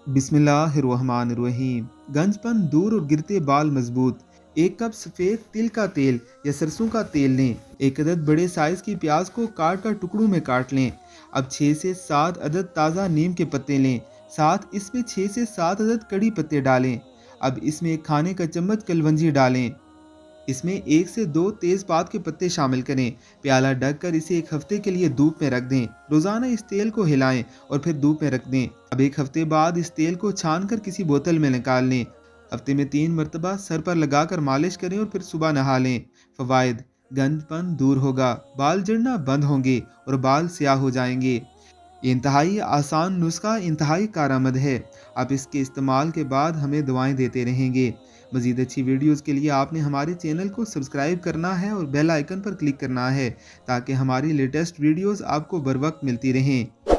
बिस्मिल्लाहिर्रहमानिर्रहीम। गंजपन दूर और गिरते बाल मजबूत। एक कप सफ़ेद तिल का तेल या सरसों का तेल लें। एक अदद बड़े साइज़ की प्याज को काट कर टुकड़ों में काट लें। अब 6 से 7 अदद ताज़ा नीम के पत्ते लें। साथ इसमें 6 से 7 अदद कड़ी पत्ते डालें। अब इसमें एक खाने का चम्मच कलवंजी डालें। इसमें 1 से 2 तेज़पात के पत्ते शामिल करें। प्याला ढक कर इसे एक हफ्ते के लिए धूप में रख दें। रोज़ाना इस तेल को हिलाएं और फिर धूप में रख दें। अब एक हफ्ते बाद इस तेल को छान कर किसी बोतल में निकाल लें। हफ्ते में 3 मरतबा सर पर लगाकर मालिश करें और फिर सुबह नहा लें। फ़वाइद: गंदपन दूर होगा, बाल झड़ना बंद होंगे और बाल स्याह हो जाएंगे। ये इंतहाई आसान नुस्खा इंतहाई कारआमद है। आप इसके इस्तेमाल के बाद हमें दुआएं देते रहेंगे। मज़ीद अच्छी वीडियोस के लिए आपने हमारे चैनल को सब्सक्राइब करना है और बेल आइकन पर क्लिक करना है ताकि हमारी लेटेस्ट वीडियोस आपको बर वक्त मिलती रहें।